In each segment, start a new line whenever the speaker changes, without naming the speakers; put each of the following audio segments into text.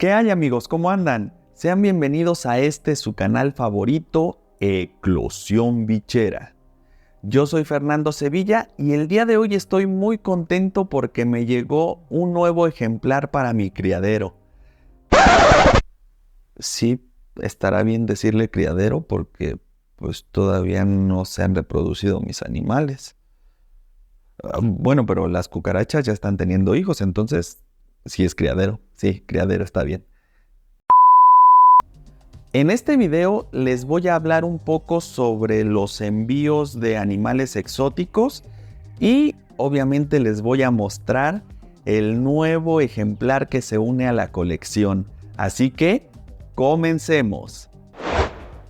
¿Qué hay, amigos? ¿Cómo andan? Sean bienvenidos a su canal favorito, Eclosión Bichera. Yo soy Fernando Sevilla y el día de hoy estoy muy contento porque me llegó un nuevo ejemplar para mi criadero. Sí, estará bien decirle criadero porque pues todavía no se han reproducido mis animales. Bueno, pero las cucarachas ya están teniendo hijos, entonces sí es criadero. Sí, criadero está bien. En este video les voy a hablar un poco sobre los envíos de animales exóticos y obviamente les voy a mostrar el nuevo ejemplar que se une a la colección. Así que, comencemos.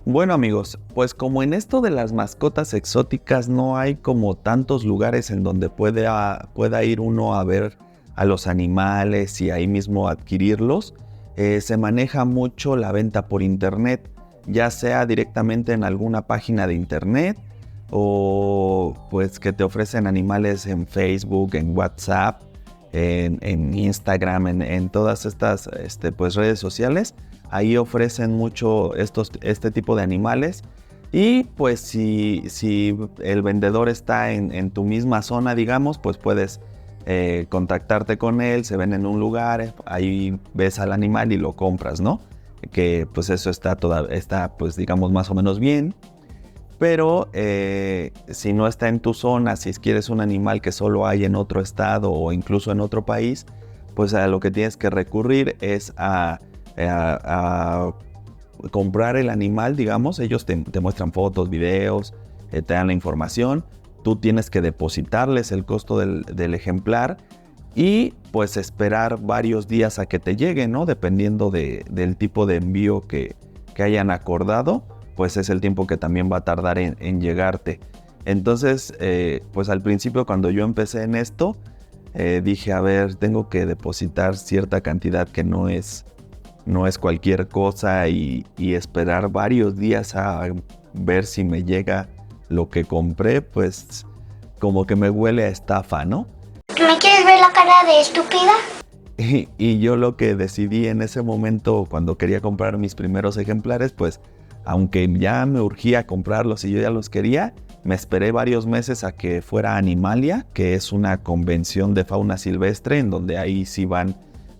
Bueno, amigos, pues como en esto de las mascotas exóticas no hay como tantos lugares en donde pueda ir uno a ver a los animales y ahí mismo adquirirlos, se maneja mucho la venta por internet, ya sea directamente en alguna página de internet o pues que te ofrecen animales en Facebook, en WhatsApp, en Instagram, en todas estas pues redes sociales. Ahí ofrecen mucho este tipo de animales y pues si el vendedor está en tu misma zona, digamos, pues puedes contactarte con él, se ven en un lugar, ahí ves al animal y lo compras, ¿no? Que pues eso está pues digamos más o menos bien. Pero si no está en tu zona, si quieres un animal que solo hay en otro estado o incluso en otro país, pues a lo que tienes que recurrir es a comprar el animal, digamos. Ellos te muestran fotos, videos, te dan la información. Tú tienes que depositarles el costo del ejemplar y pues esperar varios días a que te llegue, ¿no? Dependiendo del tipo de envío que hayan acordado, pues es el tiempo que también va a tardar en llegarte. Entonces, pues al principio cuando yo empecé en esto, dije, a ver, tengo que depositar cierta cantidad que no es cualquier cosa y esperar varios días a ver si me llega lo que compré, pues como que me huele a estafa, ¿no?
¿Me quieres ver la cara de estúpida?
Y yo lo que decidí en ese momento, cuando quería comprar mis primeros ejemplares, pues aunque ya me urgía comprarlos y yo ya los quería, me esperé varios meses a que fuera Animalia, que es una convención de fauna silvestre en donde ahí sí van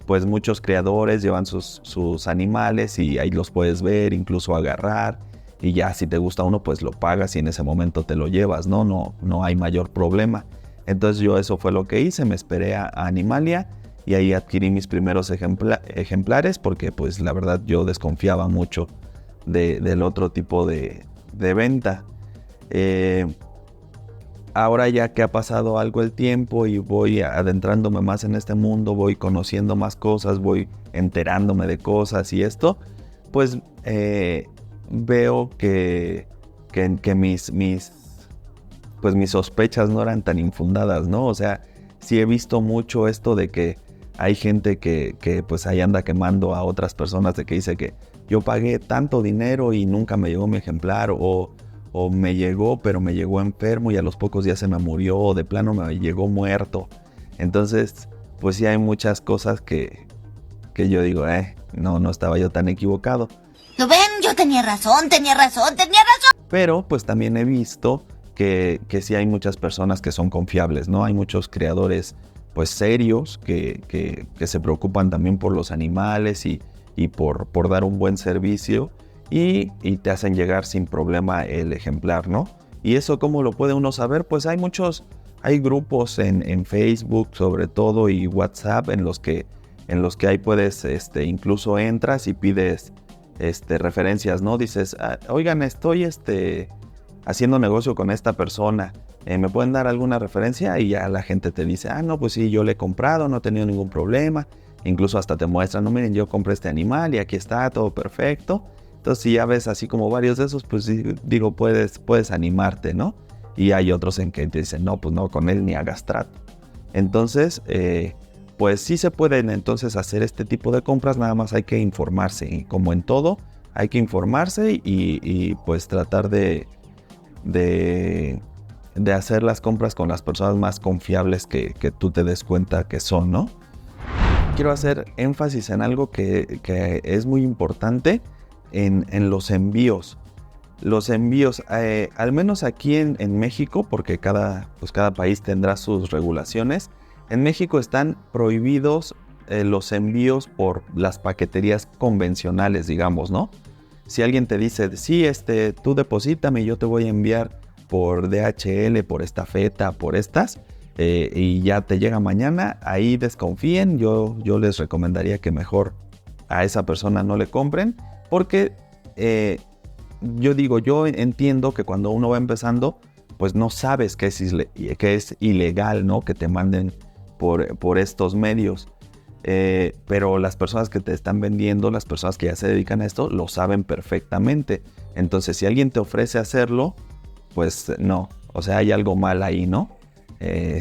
pues muchos creadores, llevan sus animales y ahí los puedes ver, incluso agarrar. Y ya si te gusta uno, pues lo pagas y en ese momento te lo llevas, ¿no? No hay mayor problema. Entonces yo eso fue lo que hice, me esperé a Animalia y ahí adquirí mis primeros ejemplares porque pues la verdad yo desconfiaba mucho del otro tipo de venta. Ahora ya que ha pasado algo el tiempo y voy adentrándome más en este mundo, voy conociendo más cosas, voy enterándome de cosas y esto, pues veo que mis sospechas no eran tan infundadas, ¿no? O sea, sí he visto mucho esto de que hay gente que pues ahí anda quemando a otras personas, de que dice que yo pagué tanto dinero y nunca me llegó mi ejemplar, o me llegó pero me llegó enfermo y a los pocos días se me murió, o de plano me llegó muerto. Entonces, pues sí hay muchas cosas que yo digo, no estaba yo tan equivocado.
¿Lo ven? Yo tenía razón.
Pero pues también he visto que sí hay muchas personas que son confiables, ¿no? Hay muchos creadores pues serios que se preocupan también por los animales y por dar un buen servicio y te hacen llegar sin problema el ejemplar, ¿no? Y eso, ¿cómo lo puede uno saber? Pues hay grupos en Facebook sobre todo y WhatsApp en los que ahí puedes, incluso entras y pides referencias, ¿no? Dices, oigan, estoy haciendo negocio con esta persona, ¿me pueden dar alguna referencia? Y ya la gente te dice, no, pues sí, yo le he comprado, no he tenido ningún problema. Incluso hasta te muestran, no, miren, yo compré este animal y aquí está, todo perfecto. Entonces si ya ves así como varios de esos, pues digo, puedes animarte, ¿no? Y hay otros en que te dicen, no, pues no, con él ni hagas trato. Entonces, pues sí se pueden entonces hacer este tipo de compras, nada más hay que informarse. Y como en todo, hay que informarse y pues tratar de hacer las compras con las personas más confiables que tú te des cuenta que son, ¿no? quiero hacer énfasis en algo que es muy importante en los envíos. Los envíos, al menos aquí en México, porque cada país tendrá sus regulaciones. En México están prohibidos los envíos por las paqueterías convencionales, digamos, ¿no? Si alguien te dice, sí, tú deposítame y yo te voy a enviar por DHL, por estafeta, por estas, y ya te llega mañana, ahí desconfíen. Yo les recomendaría que mejor a esa persona no le compren, porque yo entiendo que cuando uno va empezando, pues no sabes que es ilegal, ¿no? Que te manden por estos medios. Pero las personas que te están vendiendo, las personas que ya se dedican a esto, lo saben perfectamente. Entonces, si alguien te ofrece hacerlo, pues no. O sea, hay algo mal ahí, ¿no?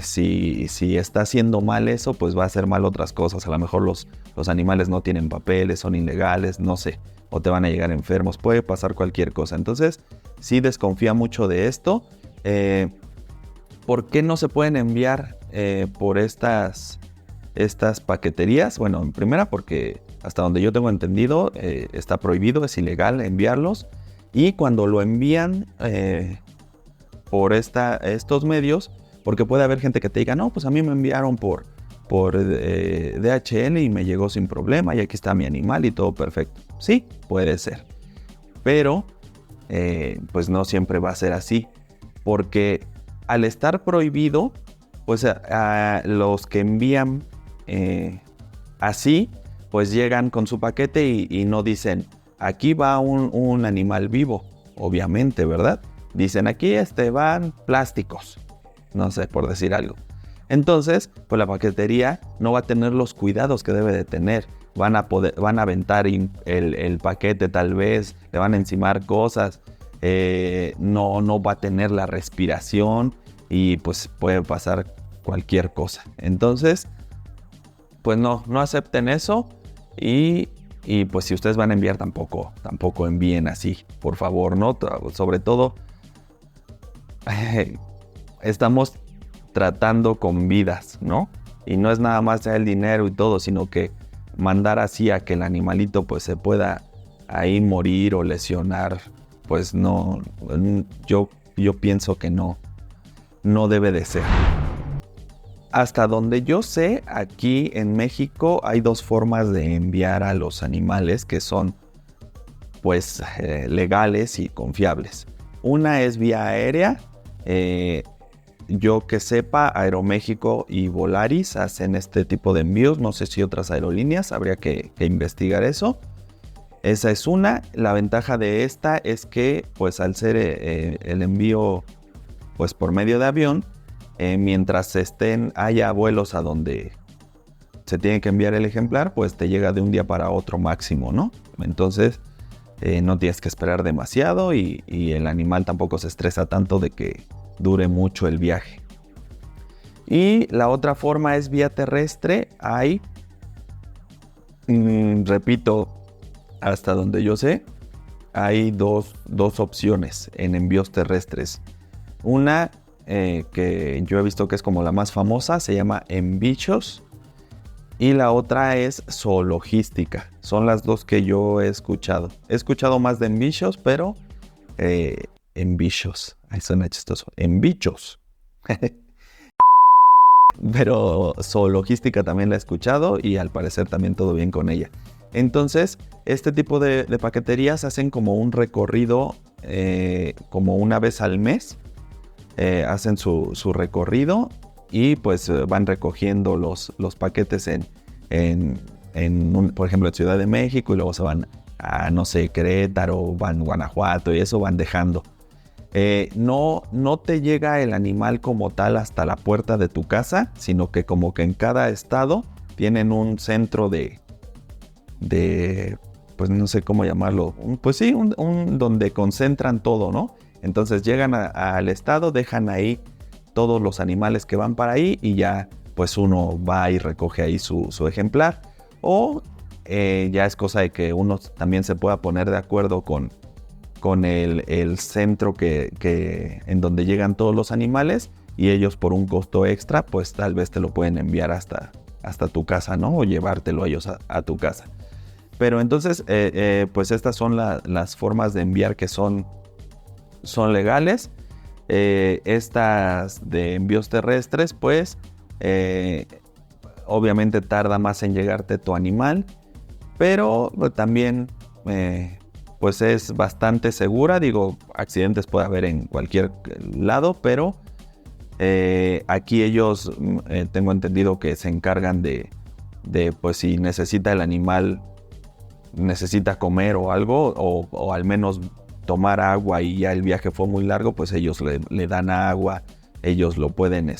Si está haciendo mal eso, pues va a hacer mal otras cosas. A lo mejor los animales no tienen papeles, son ilegales, no sé. O te van a llegar enfermos, puede pasar cualquier cosa. Entonces, sí desconfía mucho de esto. ¿Por qué no se pueden enviar por estas paqueterías? Bueno, en primera, porque hasta donde yo tengo entendido, está prohibido, es ilegal enviarlos. Y cuando lo envían por estos medios, porque puede haber gente que te diga, no, pues a mí me enviaron por DHL y me llegó sin problema y aquí está mi animal y todo perfecto. Sí, puede ser. Pero, pues no siempre va a ser así. Porque al estar prohibido, pues a los que envían así, pues llegan con su paquete y no dicen, aquí va un animal vivo, obviamente, ¿verdad? Dicen, aquí van plásticos, no sé, por decir algo. Entonces, pues la paquetería no va a tener los cuidados que debe de tener. Van a aventar el paquete tal vez, le van a encimar cosas, no va a tener la respiración y pues puede pasar cualquier cosa. Entonces, pues no acepten eso y pues si ustedes van a enviar tampoco envíen así, por favor, ¿no? Sobre todo, estamos tratando con vidas, ¿no? Y no es nada más ya el dinero y todo, sino que mandar así a que el animalito pues se pueda ahí morir o lesionar, pues no, yo pienso que no debe de ser. Hasta donde yo sé, aquí en México hay dos formas de enviar a los animales que son pues legales y confiables. Una es vía aérea. Yo que sepa, Aeroméxico y Volaris hacen este tipo de envíos. No sé si otras aerolíneas, habría que investigar eso. Esa es una. La ventaja de esta es que pues al ser el envío pues por medio de avión, mientras haya vuelos a donde se tiene que enviar el ejemplar, pues te llega de un día para otro máximo, ¿no? Entonces no tienes que esperar demasiado y el animal tampoco se estresa tanto de que dure mucho el viaje. Y la otra forma es vía terrestre. Hay, repito, hasta donde yo sé, hay dos opciones en envíos terrestres. Una que yo he visto que es como la más famosa, se llama Envichos, y la otra es Zoologística. Son las dos que yo he escuchado. He escuchado más de Envichos, pero Envichos, ahí suena chistoso, Envichos. Pero Zoologística también la he escuchado y al parecer también todo bien con ella. Entonces, este tipo de paqueterías hacen como un recorrido como una vez al mes. Hacen su recorrido y pues van recogiendo los paquetes por ejemplo, en Ciudad de México, y luego se van a, no sé, Querétaro, van a Guanajuato, y eso van dejando. No te llega el animal como tal hasta la puerta de tu casa, sino que como que en cada estado tienen un centro de pues no sé cómo llamarlo, pues sí, donde concentran todo, ¿no? Entonces llegan al estado, dejan ahí todos los animales que van para ahí y ya pues uno va y recoge ahí su ejemplar. O ya es cosa de que uno también se pueda poner de acuerdo con el centro en donde llegan todos los animales, y ellos por un costo extra pues tal vez te lo pueden enviar hasta hasta tu casa, ¿no? O llevártelo a ellos a tu casa. Pero entonces, pues estas son las formas de enviar que son legales. Estas de envíos terrestres, pues obviamente tarda más en llegarte tu animal, pero también pues es bastante segura. Digo, accidentes puede haber en cualquier lado, pero aquí ellos tengo entendido que se encargan de pues si necesita el animal, necesita comer o algo, o al menos tomar agua y ya el viaje fue muy largo, pues ellos le dan agua, ellos lo pueden,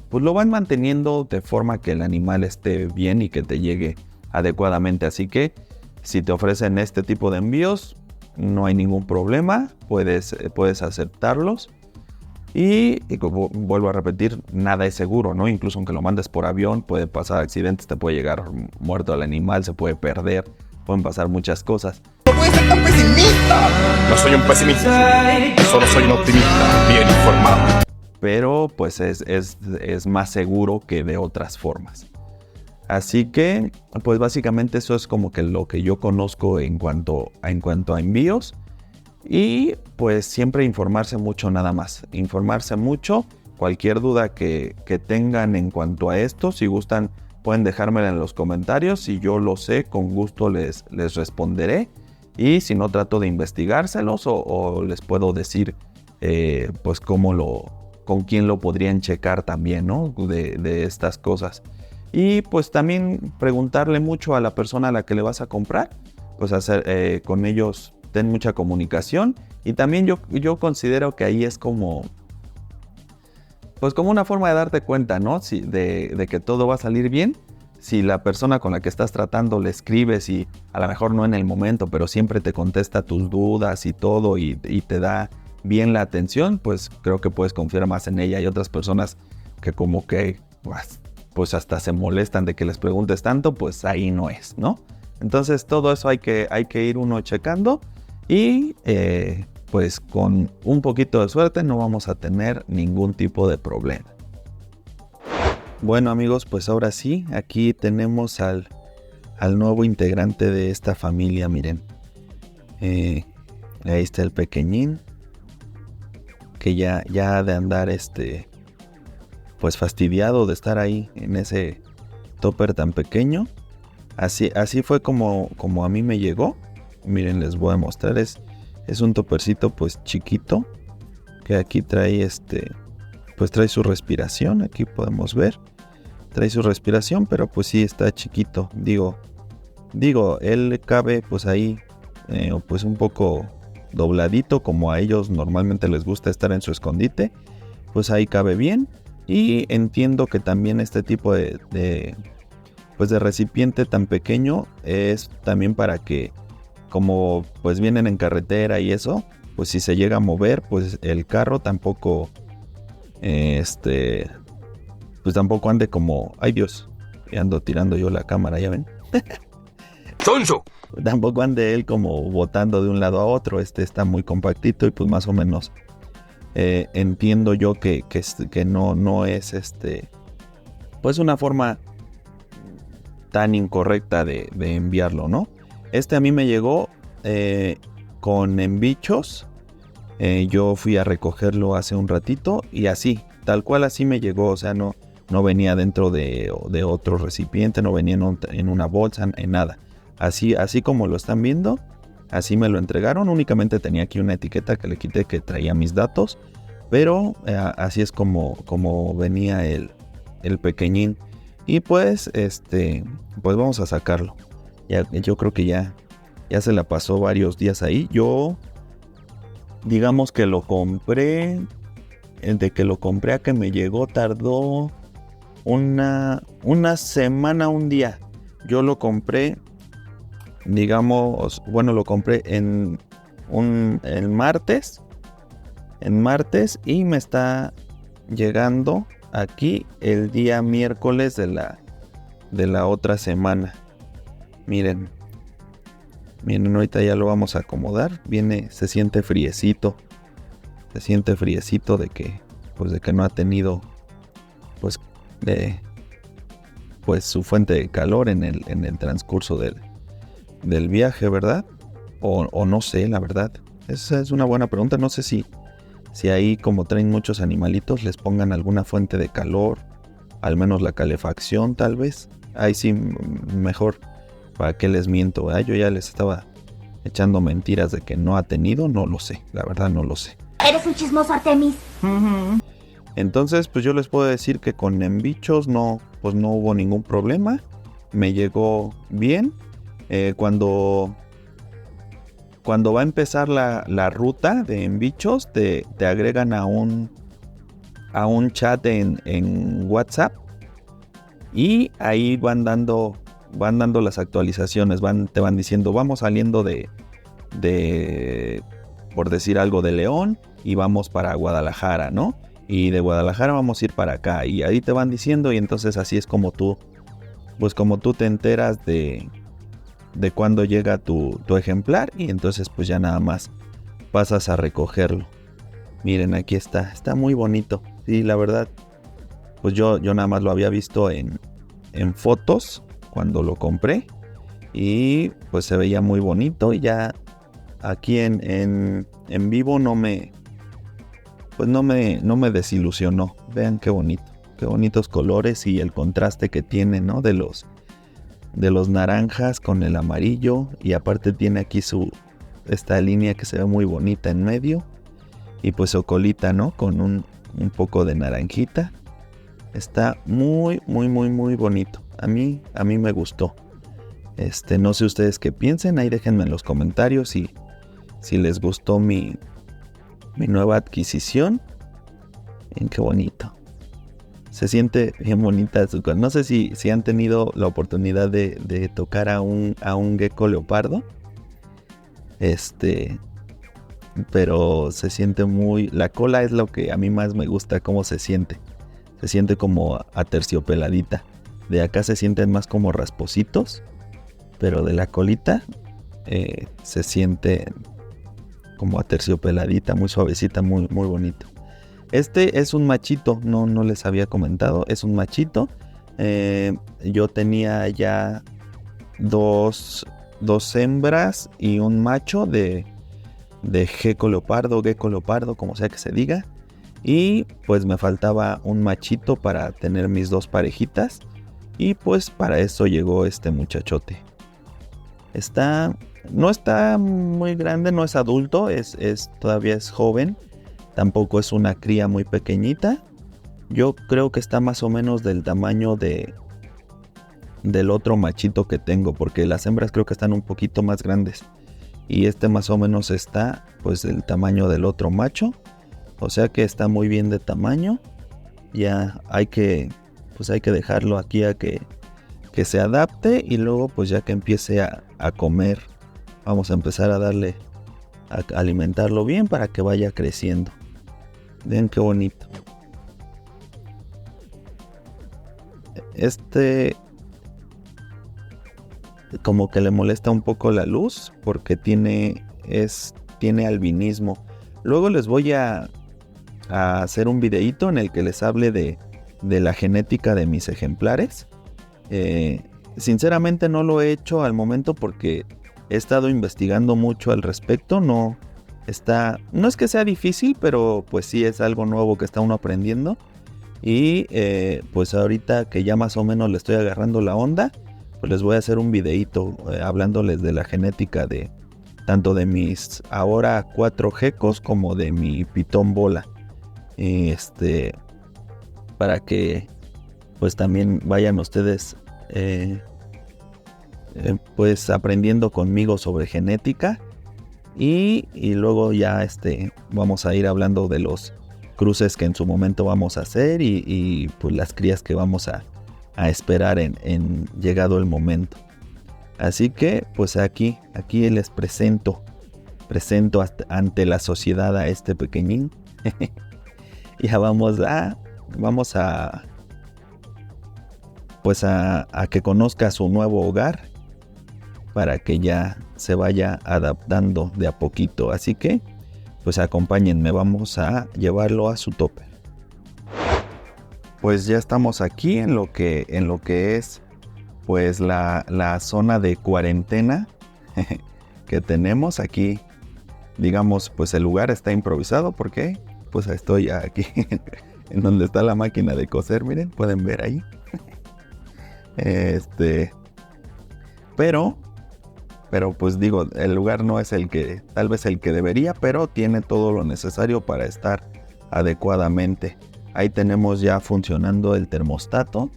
pues lo van manteniendo de forma que el animal esté bien y que te llegue adecuadamente. Así que si te ofrecen este tipo de envíos, no hay ningún problema, puedes aceptarlos. Y como vuelvo a repetir, nada es seguro, ¿no? Incluso aunque lo mandes por avión, puede pasar accidentes, te puede llegar muerto el animal, se puede perder, pueden pasar muchas cosas.
¡No puedes ser tan pesimista! No soy un pesimista, solo soy un optimista, bien informado.
Pero pues es más seguro que de otras formas. Así que, pues básicamente eso es como que lo que yo conozco en cuanto a envíos. Y pues siempre informarse mucho, nada más. Informarse mucho. Cualquier duda que tengan en cuanto a esto, si gustan, pueden dejármela en los comentarios. Si yo lo sé, con gusto les responderé. Y si no, trato de investigárselos o les puedo decir pues con quién lo podrían checar también, ¿no? De estas cosas. Y pues también preguntarle mucho a la persona a la que le vas a comprar. Pues hacer con ellos, ten mucha comunicación. Y también yo considero que ahí es como una forma de darte cuenta, ¿no? De que todo va a salir bien. Si la persona con la que estás tratando le escribes y a lo mejor no en el momento, pero siempre te contesta tus dudas y todo y te da bien la atención, pues creo que puedes confiar más en ella. Hay otras personas que como que pues hasta se molestan de que les preguntes tanto, pues ahí no es, ¿no? Entonces todo eso hay que ir uno checando y pues con un poquito de suerte no vamos a tener ningún tipo de problema. Bueno amigos, pues ahora sí, aquí tenemos al nuevo integrante de esta familia, miren. Ahí está el pequeñín, que ya ha de andar pues fastidiado de estar ahí en ese topper tan pequeño. Así fue como a mí me llegó. Miren, les voy a mostrar, es un toppercito pues chiquito, que aquí trae pues trae su respiración, aquí podemos ver. Trae su respiración, pero pues sí está chiquito. Digo, él cabe pues ahí, pues un poco dobladito, como a ellos normalmente les gusta estar en su escondite. Pues ahí cabe bien. Y entiendo que también este tipo de recipiente tan pequeño es también para que, como pues vienen en carretera y eso, pues si se llega a mover, pues el carro tampoco, pues tampoco ande como, ay Dios, ando tirando yo la cámara, ya ven.
¡Sonso!
Tampoco ande él como botando de un lado a otro. Está muy compactito y pues más o menos entiendo yo que no es pues una forma tan incorrecta de enviarlo, ¿no? A mí me llegó con embichos. Yo fui a recogerlo hace un ratito y así, tal cual así me llegó. O sea, no venía dentro de otro recipiente, no venía en una bolsa, en nada. Así como lo están viendo, así me lo entregaron. Únicamente tenía aquí una etiqueta que le quité que traía mis datos, pero así es como venía el pequeñín. Y pues pues vamos a sacarlo. Yo creo que ya se la pasó varios días ahí. Yo digamos que lo compré, de que lo compré a que me llegó tardó una semana, un día. Yo lo compré, digamos, bueno, lo compré en martes y me está llegando aquí el día miércoles de la otra semana. Miren, ahorita ya lo vamos a acomodar. Se siente friecito. de que no ha tenido pues pues su fuente de calor en el transcurso del viaje, ¿verdad? O no sé, la verdad. Esa es una buena pregunta. No sé si ahí, como traen muchos animalitos, les pongan alguna fuente de calor, al menos la calefacción tal vez. Ahí sí, mejor, ¿para qué les miento? ¿Verdad? Yo ya les estaba echando mentiras de que no ha tenido, no lo sé, la verdad no lo sé.
Eres un chismoso, Artemis.
Entonces, pues yo les puedo decir que con Envichos pues no hubo ningún problema. Me llegó bien. Cuando va a empezar la ruta de Envichos, te agregan a un chat en WhatsApp. Y ahí van dando las actualizaciones. Te van diciendo, vamos saliendo de por decir algo, de León y vamos para Guadalajara, ¿no? Y de Guadalajara vamos a ir para acá. Y ahí te van diciendo, y entonces así es como tú te enteras de cuándo llega tu ejemplar. Y entonces pues ya nada más pasas a recogerlo. Miren, aquí está muy bonito. Sí, la verdad, pues yo nada más lo había visto en fotos cuando lo compré. Y pues se veía muy bonito. Y ya aquí en vivo no me desilusionó. Vean qué bonito, qué bonitos colores y el contraste que tiene, ¿no? De los naranjas con el amarillo. Y aparte tiene aquí esta línea que se ve muy bonita en medio. Y pues su colita, ¿no? Con un poco de naranjita. Está muy, muy, muy, muy bonito. A mí me gustó. No sé ustedes qué piensen. Ahí déjenme en los comentarios si les gustó mi nueva adquisición. Bien, qué bonito. Se siente bien bonita su cosa. No sé si han tenido la oportunidad de tocar a un gecko leopardo. Pero se siente muy... La cola es lo que a mí más me gusta, cómo se siente. Se siente como aterciopeladita. De acá se sienten más como raspositos. Pero de la colita se siente como aterciopeladita, muy suavecita, muy, muy bonito. Este es un machito, no les había comentado, es un machito. Yo tenía ya dos hembras y un macho de gecko leopardo, como sea que se diga. Y pues me faltaba un machito para tener mis dos parejitas. Y pues para eso llegó este muchachote. No está muy grande, no es adulto, todavía es joven. Tampoco es una cría muy pequeñita. Yo creo que está más o menos del tamaño del otro machito que tengo, porque las hembras creo que están un poquito más grandes. Y más o menos está pues del tamaño del otro macho. O sea que está muy bien de tamaño. Ya hay que dejarlo aquí a que se adapte. Y luego pues ya que empiece a comer, vamos a empezar a darle, a alimentarlo bien para que vaya creciendo. Vean qué bonito. Como que le molesta un poco la luz porque tiene albinismo. Luego les voy a hacer un videíto en el que les hable de la genética de mis ejemplares. Sinceramente no lo he hecho al momento porque he estado investigando mucho al respecto. No es que sea difícil, pero pues sí es algo nuevo que está uno aprendiendo. Y pues ahorita que ya más o menos le estoy agarrando la onda, pues les voy a hacer un videíto hablándoles de la genética de tanto de mis ahora 4 geckos como de mi pitón bola. Para que pues también vayan ustedes pues aprendiendo conmigo sobre genética. Y luego ya vamos a ir hablando de los cruces que en su momento vamos a hacer y pues las crías que vamos a esperar en llegado el momento. Así que pues aquí les presento ante la sociedad a este pequeñín. Ya vamos a que conozca su nuevo hogar para que ya se vaya adaptando de a poquito. Así que pues acompáñenme, vamos a llevarlo a su topper. pues ya estamos aquí en lo que es pues la zona de cuarentena que tenemos aquí. Digamos, pues el lugar está improvisado porque pues estoy aquí en donde está la máquina de coser, miren, pueden ver ahí. Pero pues digo, el lugar no es tal vez el que debería, pero tiene todo lo necesario para estar adecuadamente. Ahí tenemos ya funcionando el termostato,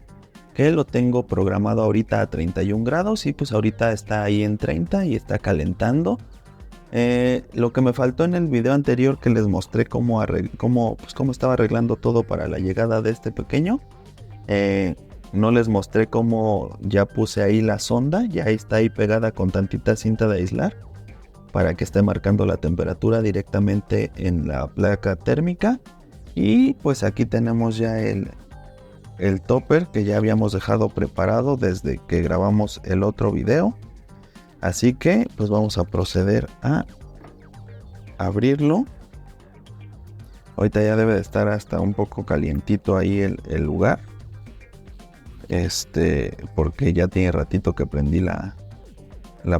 que lo tengo programado ahorita a 31 grados y pues ahorita está ahí en 30 y está calentando. Lo que me faltó en el video anterior que les mostré cómo estaba arreglando todo para la llegada de este pequeño. No les mostré cómo ya puse ahí la sonda, ya está ahí pegada con tantita cinta de aislar para que esté marcando la temperatura directamente en la placa térmica. Y pues aquí tenemos ya el topper que ya habíamos dejado preparado desde que grabamos el otro video. Así que pues vamos a proceder a abrirlo. Ahorita ya debe de estar hasta un poco calientito ahí el lugar. Porque ya tiene ratito que prendí la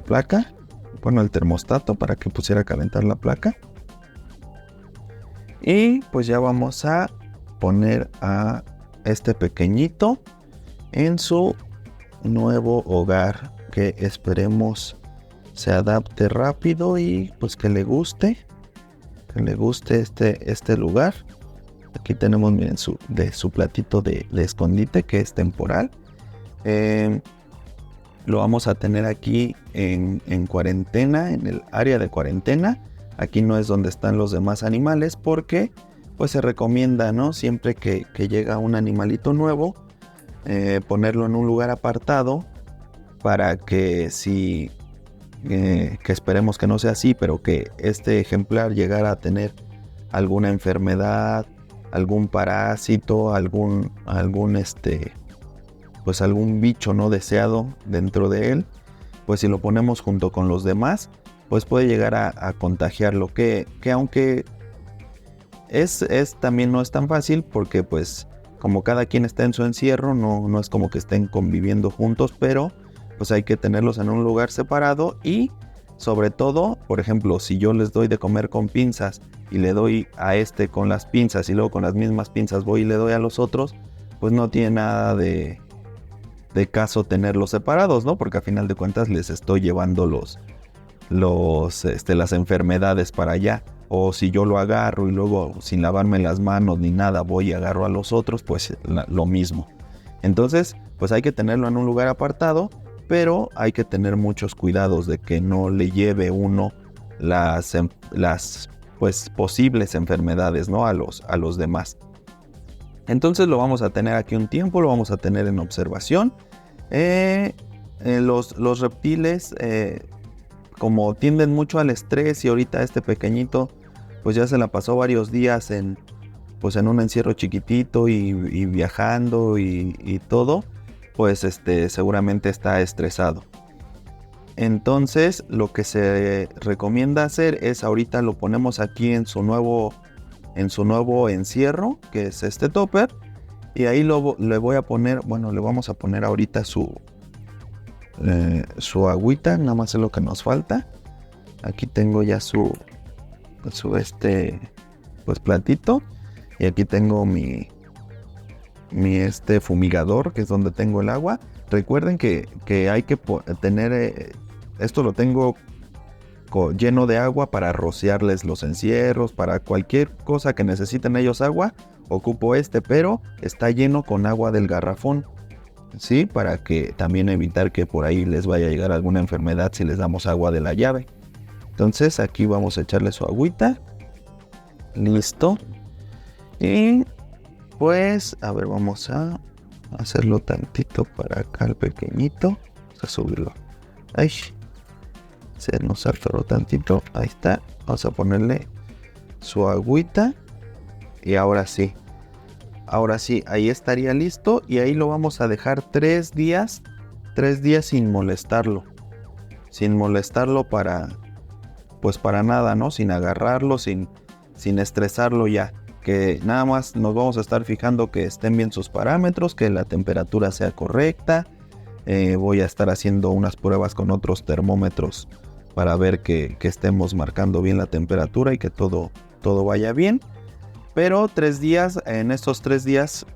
placa. Bueno, el termostato para que pusiera a calentar la placa. Y pues ya vamos a poner a este pequeñito en su nuevo hogar, que esperemos se adapte rápido y pues que le guste este lugar. Aquí tenemos, miren, su platito de escondite, que es temporal. Lo vamos a tener aquí en cuarentena, en el área de cuarentena. Aquí no es donde están los demás animales, porque pues se recomienda, ¿no? Siempre que llega un animalito nuevo, ponerlo en un lugar apartado para que que esperemos que no sea así, pero que este ejemplar llegara a tener alguna enfermedad, algún parásito, algún bicho no deseado dentro de él, pues si lo ponemos junto con los demás, pues puede llegar a contagiarlo, que aunque también no es tan fácil, porque pues como cada quien está en su encierro, no es como que estén conviviendo juntos, pero pues hay que tenerlos en un lugar separado. Y sobre todo, por ejemplo, si yo les doy de comer con pinzas y le doy a con las pinzas y luego con las mismas pinzas voy y le doy a los otros, pues no tiene nada de caso tenerlos separados, ¿no? Porque a final de cuentas les estoy llevando las enfermedades para allá. O si yo lo agarro y luego sin lavarme las manos ni nada voy y agarro a los otros, pues lo mismo. Entonces, pues hay que tenerlo en un lugar apartado, pero hay que tener muchos cuidados de que no le lleve uno las pues posibles enfermedades, ¿no? a los demás. Entonces lo vamos a tener aquí un tiempo, lo vamos a tener en observación. Los reptiles, como tienden mucho al estrés, y ahorita este pequeñito pues ya se la pasó varios días en un encierro chiquitito y viajando y todo, pues seguramente está estresado. Entonces lo que se recomienda hacer es, ahorita lo ponemos aquí en su nuevo encierro, que es este topper, y ahí le voy a poner, le vamos a poner ahorita su agüita, nada más es lo que nos falta. Aquí tengo ya su pues platito, y aquí tengo mi fumigador, que es donde tengo el agua. Recuerden que hay que tener esto, lo tengo lleno de agua para rociarles los encierros, para cualquier cosa que necesiten ellos agua, ocupo pero está lleno con agua del garrafón, ¿sí? Para que también evitar que por ahí les vaya a llegar alguna enfermedad si les damos agua de la llave. Entonces aquí vamos a echarle su agüita. Listo. Y pues, a ver, vamos a hacerlo tantito para acá al pequeñito. Vamos a subirlo. Ay, se nos atoró tantito. Ahí está. Vamos a ponerle su agüita. Y ahora sí, ahí estaría listo. Y ahí lo vamos a dejar 3 días sin molestarlo. Sin molestarlo para nada, ¿no? Sin agarrarlo, sin estresarlo ya. que nada más nos vamos a estar fijando que estén bien sus parámetros, que la temperatura sea correcta. Voy a estar haciendo unas pruebas con otros termómetros para ver que estemos marcando bien la temperatura y que todo vaya bien. Pero 3 días, en estos 3 días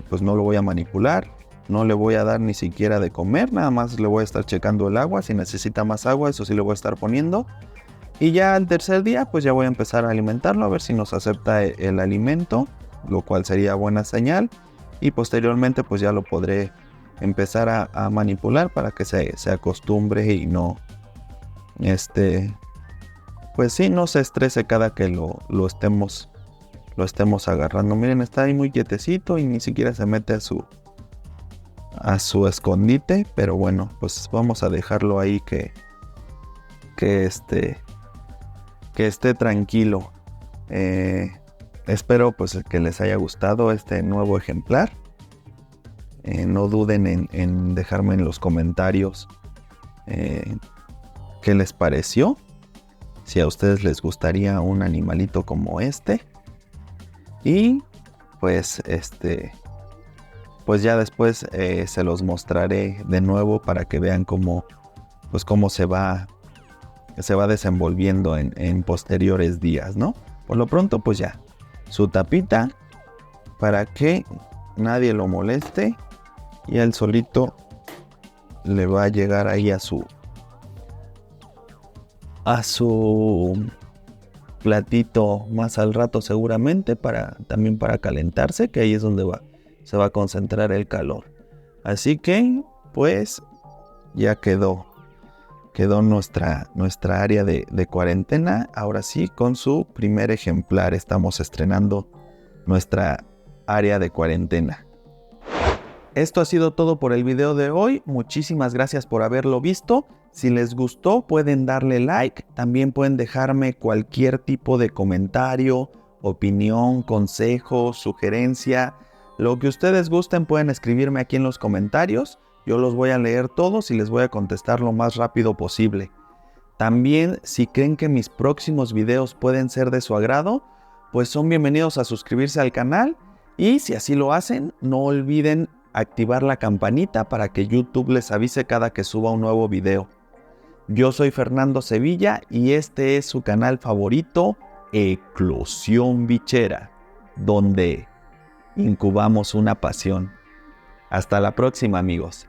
pues no lo voy a manipular, no le voy a dar ni siquiera de comer, nada más le voy a estar checando el agua, si necesita más agua eso sí le voy a estar poniendo. Y ya al tercer día pues ya voy a empezar a alimentarlo, a ver si nos acepta el alimento, lo cual sería buena señal. Y posteriormente pues ya lo podré empezar a manipular para que se acostumbre y no, pues sí, no se estrese cada que lo estemos agarrando. Miren, está ahí muy quietecito y ni siquiera se mete a su escondite. Pero bueno, pues vamos a dejarlo ahí que esté tranquilo. Espero pues que les haya gustado este nuevo ejemplar. No duden en dejarme en los comentarios qué les pareció. Si a ustedes les gustaría un animalito como este. Y pues pues ya después se los mostraré de nuevo para que vean cómo se va desenvolviendo en posteriores días, ¿no? Por lo pronto pues ya, su tapita para que nadie lo moleste y él solito le va a llegar ahí a su platito más al rato seguramente, también para calentarse, que ahí es donde se va a concentrar el calor. Así que pues ya quedó nuestra área de cuarentena. Ahora sí, con su primer ejemplar estamos estrenando nuestra área de cuarentena. Esto ha sido todo por el video de hoy. Muchísimas gracias por haberlo visto. Si les gustó pueden darle like. También pueden dejarme cualquier tipo de comentario, opinión, consejo, sugerencia. Lo que ustedes gusten pueden escribirme aquí en los comentarios. Yo los voy a leer todos y les voy a contestar lo más rápido posible. También, si creen que mis próximos videos pueden ser de su agrado, pues son bienvenidos a suscribirse al canal. Y si así lo hacen, no olviden activar la campanita para que YouTube les avise cada que suba un nuevo video. Yo soy Fernando Sevilla y este es su canal favorito, Eclosión Bichera, donde incubamos una pasión. Hasta la próxima, amigos.